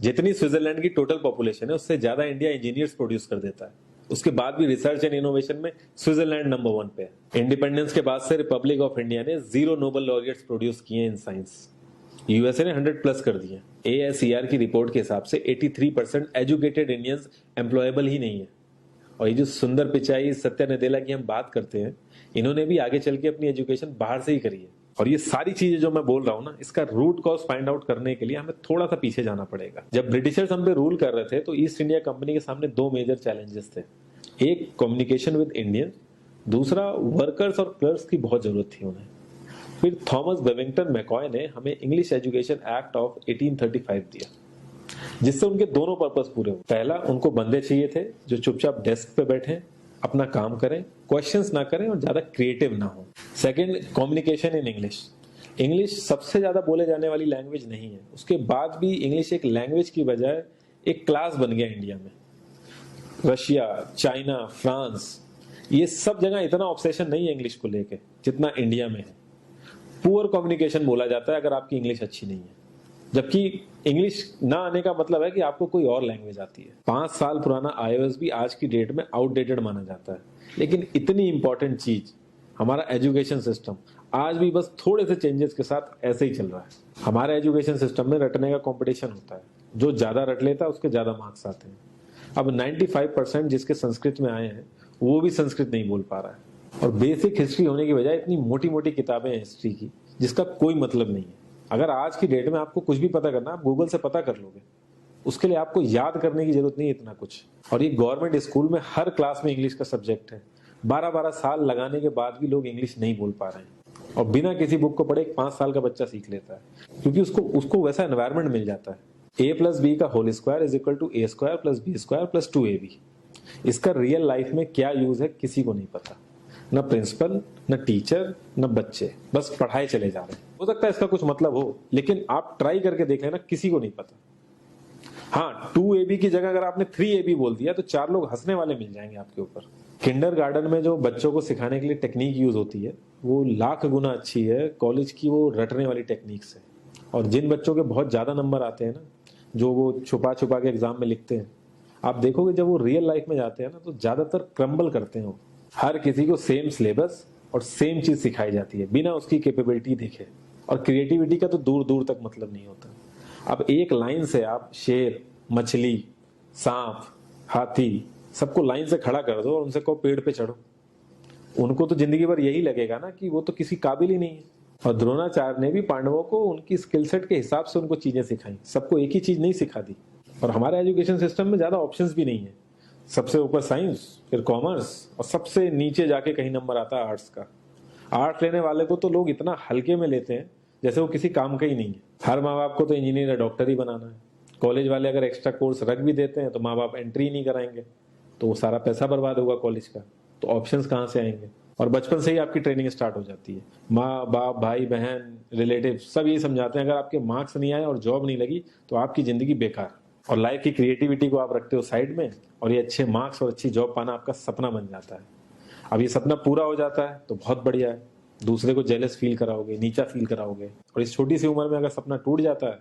जितनी स्विट्जरलैंड की total population है उससे ज्यादा इंडिया इंजीनियर्स प्रोड्यूस कर देता है। उसके बाद भी रिसर्च एंड इनोवेशन में स्विट्जरलैंड नंबर 1 पे है। इंडिपेंडेंस के बाद से रिपब्लिक ऑफ इंडिया ने 0 नोबेल लॉरियट्स प्रोड्यूस किए इन साइंस। यूएसए ने 100 प्लस कर दिए। ASER की रिपोर्ट के हिसाब से 83% एजुकेटेड इंडियंस एम्प्लॉयबल ही नहीं है। और ये जो सुंदर पिचाई सत्या नदेला की हम बात करते हैं, इन्होंने भी आगे चल के अपनी एजुकेशन बाहर से ही करी है। और ये सारी चीजें जो मैं बोल रहा हूँ ना, इसका रूट कॉज फाइंड आउट करने के लिए हमें थोड़ा सा पीछे जाना पड़ेगा। जब ब्रिटिशर्स हम पे रूल कर रहे थे तो ईस्ट इंडिया कंपनी के सामने 2 मेजर चैलेंजेस थे। एक कम्युनिकेशन विद इंडियन, दूसरा वर्कर्स और क्लर्क्स की बहुत जरूरत थी उन्हें। फिर थॉमस बेविंगटन मैकॉय ने हमें इंग्लिश एजुकेशन एक्ट ऑफ 1835 दिया, जिससे उनके दोनों पर्पस पूरे हुए। पहला, उनको बंदे चाहिए थे जो चुपचाप डेस्क पे बैठे, अपना काम करें, क्वेश्चंस ना करें और ज्यादा क्रिएटिव ना हो। Second, communication in English. English सबसे ज्यादा बोले जाने वाली लैंग्वेज नहीं है, उसके बाद भी इंग्लिश एक लैंग्वेज की बजाय एक क्लास बन गया इंडिया में। रशिया, चाइना, फ्रांस, ये सब जगह इतना ऑब्सेशन नहीं है इंग्लिश को लेके जितना इंडिया में है। पुअर कम्युनिकेशन बोला जाता है अगर आपकी इंग्लिश अच्छी नहीं है, जबकि इंग्लिश ना आने का मतलब है कि आपको कोई और लैंग्वेज आती है। 5 साल पुराना iOS भी आज की डेट में आउटडेटेड माना जाता है। लेकिन इतनी इंपॉर्टेंट चीज हमारा एजुकेशन सिस्टम आज भी बस थोड़े से चेंजेस के साथ ऐसे ही चल रहा है। हमारे एजुकेशन सिस्टम में रटने का कंपटीशन होता है, जो ज्यादा रट लेता है उसके ज्यादा मार्क्स आते हैं। अब 95% जिसके संस्कृत में आए हैं वो भी संस्कृत नहीं बोल पा रहा है। और बेसिक हिस्ट्री होने की बजाय इतनी मोटी मोटी किताबें हैं हिस्ट्री की जिसका कोई मतलब नहीं है। अगर आज की डेट में आपको कुछ भी पता करना, आप गूगल से पता कर लोगे। उसके लिए आपको याद करने की जरूरत नहीं है इतना कुछ। और ये गवर्नमेंट स्कूल में हर क्लास में इंग्लिश का सब्जेक्ट है। 12-12 साल लगाने के बाद भी लोग इंग्लिश नहीं बोल पा रहे हैं। और बिना किसी बुक को पढ़े 5 साल का बच्चा सीख लेता है, क्योंकि उसको वैसा एनवायरमेंट मिल जाता है। A+B का whole square is equal to A² + B² + 2AB। इसका रियल लाइफ में क्या यूज है किसी को नहीं पता, न प्रिंसिपल, न टीचर, न बच्चे, बस पढ़ाई चले जा रहे हैं। हो सकता है इसका कुछ मतलब हो, लेकिन आप ट्राई करके देख लेना, किसी को नहीं पता। हाँ, 2AB की जगह अगर आपने 3AB बोल दिया तो 4 लोग हंसने वाले मिल जाएंगे आपके ऊपर। किंडरगार्टन में जो बच्चों को सिखाने के लिए टेक्निक यूज होती है वो लाख गुना अच्छी है कॉलेज की वो रटने वाली टेक्निक से। और जिन बच्चों के बहुत ज्यादा नंबर आते हैं ना, जो वो छुपा छुपा के एग्जाम में लिखते हैं, आप देखोगे जब वो रियल लाइफ में जाते हैं ना तो ज्यादातर क्रम्बल करते हैं। वो हर किसी को सेम सिलेबस और सेम चीज सिखाई जाती है बिना उसकी कैपेबिलिटी दिखे। और क्रिएटिविटी का तो दूर दूर तक मतलब नहीं होता। अब एक लाइन से आप शेर, मछली, सांप, हाथी सबको लाइन से खड़ा कर दो और उनसे कहो पेड़ पे चढ़ो, उनको तो जिंदगी भर यही लगेगा ना कि वो तो किसी काबिल ही नहीं है। और द्रोणाचार्य ने भी पांडवों को उनकी स्किल सेट के हिसाब से उनको चीजें सिखाई, सबको एक ही चीज नहीं सिखा दी। और हमारे एजुकेशन सिस्टम में ज्यादा ऑप्शंस भी नहीं है। सबसे ऊपर साइंस, फिर कॉमर्स, और सबसे नीचे जाके कहीं नंबर आता है आर्ट्स का। आर्ट्स लेने वाले को तो लोग इतना हल्के में लेते हैं जैसे वो किसी काम का ही नहीं है। हर माँ बाप को तो इंजीनियर या डॉक्टर ही बनाना है। कॉलेज वाले अगर एक्स्ट्रा कोर्स रख भी देते हैं तो माँ बाप एंट्री नहीं कराएंगे, तो वो सारा पैसा बर्बाद होगा कॉलेज का। तो ऑप्शंस कहाँ से आएंगे? और बचपन से ही आपकी ट्रेनिंग स्टार्ट हो जाती है। माँ बाप, भाई बहन, रिलेटिव सब ये समझाते हैं अगर आपके मार्क्स नहीं आए और जॉब नहीं लगी तो आपकी जिंदगी बेकार। और लाइफ की क्रिएटिविटी को आप रखते हो साइड में, और ये अच्छे मार्क्स और अच्छी जॉब पाना आपका सपना बन जाता है। अब ये सपना पूरा हो जाता है तो बहुत बढ़िया है, दूसरे को जेलस फील कराओगे, नीचा फील कराओगे। और इस छोटी सी उम्र में अगर सपना टूट जाता है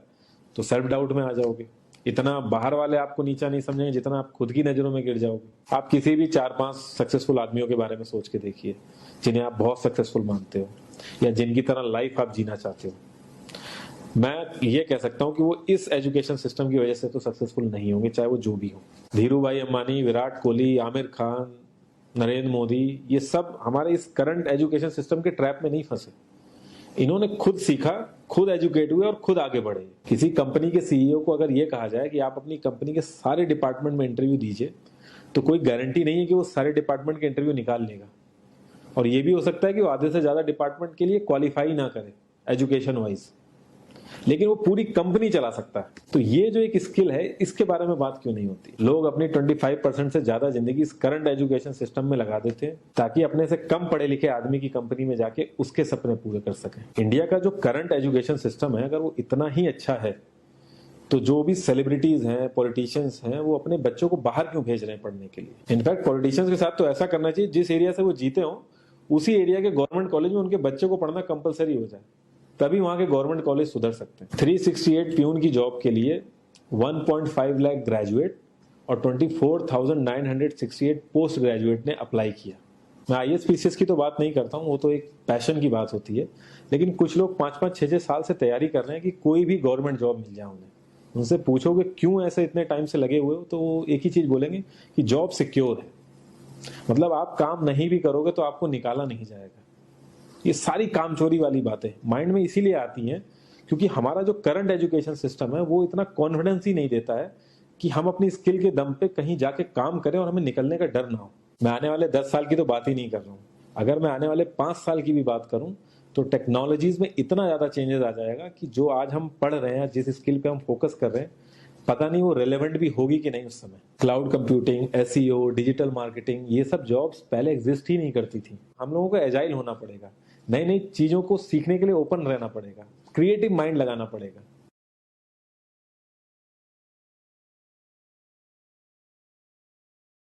तो सेल्फ डाउट में आ जाओगे। इतना बाहर वाले आपको नीचा नहीं समझेंगे जितना आप खुद की नजरों में गिर जाओगे। आप किसी भी 4-5 सक्सेसफुल आदमियों के बारे में सोच के देखिए जिन्हें आप बहुत सक्सेसफुल मानते हो या जिनकी तरह लाइफ आप जीना चाहते हो। मैं ये कह सकता हूं कि वो इस एजुकेशन सिस्टम की वजह से तो सक्सेसफुल नहीं होंगे, चाहे वो जो भी हो। धीरू भाई अंबानी, विराट कोहली, आमिर खान, नरेंद्र मोदी, ये सब हमारे इस करंट एजुकेशन सिस्टम के ट्रैप में नहीं फंसे। इन्होंने खुद सीखा, खुद एजुकेट हुए और खुद आगे बढ़े। किसी कंपनी के सीईओ को अगर ये कहा जाए कि आप अपनी कंपनी के सारे डिपार्टमेंट में इंटरव्यू दीजिए, तो कोई गारंटी नहीं है कि वो सारे डिपार्टमेंट के इंटरव्यू निकाल लेगा। और ये भी हो सकता है कि वो आधे से ज्यादा डिपार्टमेंट के लिए क्वालिफाई ना करे एजुकेशन वाइज, लेकिन वो पूरी कंपनी चला सकता है। तो ये जो एक स्किल है, इसके बारे में बात क्यों नहीं होती? लोग अपनी 25% से ज्यादा जिंदगी इस करंट एजुकेशन सिस्टम में लगा देते हैं ताकि अपने से कम पढ़े लिखे आदमी की कंपनी में जाके उसके सपने पूरे कर सकें। इंडिया का जो करंट एजुकेशन सिस्टम है, अगर वो इतना ही अच्छा है तो जो भी सेलिब्रिटीज हैं, पॉलिटिशियंस हैं, वो अपने बच्चों को बाहर क्यों भेज रहे हैं पढ़ने के लिए? इनफैक्ट पॉलिटिशियंस के साथ तो ऐसा करना चाहिए, जिस एरिया से वो जीते हो उसी एरिया के गवर्नमेंट कॉलेज में उनके बच्चे को पढ़ना कंपलसरी हो जाए, तभी वहां के गवर्नमेंट कॉलेज सुधर सकते हैं। 368 प्यून की जॉब के लिए 1.5 लाख ग्रेजुएट और 24,968 पोस्ट ग्रेजुएट ने अप्लाई किया। मैं आईएएस पीसीएस की तो बात नहीं करता हूँ, वो तो एक पैशन की बात होती है, लेकिन कुछ लोग 5-5, 6-6 साल से तैयारी कर रहे हैं कि कोई भी गवर्नमेंट जॉब मिल जाए उन्हें। उनसे पूछोगे क्यों ऐसे इतने टाइम से लगे हुए हो, तो वो एक ही चीज बोलेंगे कि जॉब सिक्योर है। मतलब आप काम नहीं भी करोगे तो आपको निकाला नहीं जाएगा। ये सारी कामचोरी वाली बातें माइंड में इसीलिए आती हैं क्योंकि हमारा जो करंट एजुकेशन सिस्टम है वो इतना कॉन्फिडेंस ही नहीं देता है कि हम अपनी स्किल के दम पे कहीं जाके काम करें और हमें निकलने का डर ना हो। मैं आने वाले 10 साल की तो बात ही नहीं कर रहा हूँ, अगर मैं आने वाले 5 साल की भी बात करूं तो टेक्नोलॉजीज में इतना ज्यादा चेंजेस आ जाएगा कि जो आज हम पढ़ रहे हैं, जिस स्किल पे हम फोकस कर रहे हैं, पता नहीं वो रेलेवेंट भी होगी कि नहीं उस समय। Cloud computing, SEO, digital marketing, ये सब जॉब्स पहले एग्जिस्ट ही नहीं करती थी। हम लोगों को एजाइल होना पड़ेगा, नई नई चीजों को सीखने के लिए ओपन रहना पड़ेगा, क्रिएटिव माइंड लगाना पड़ेगा।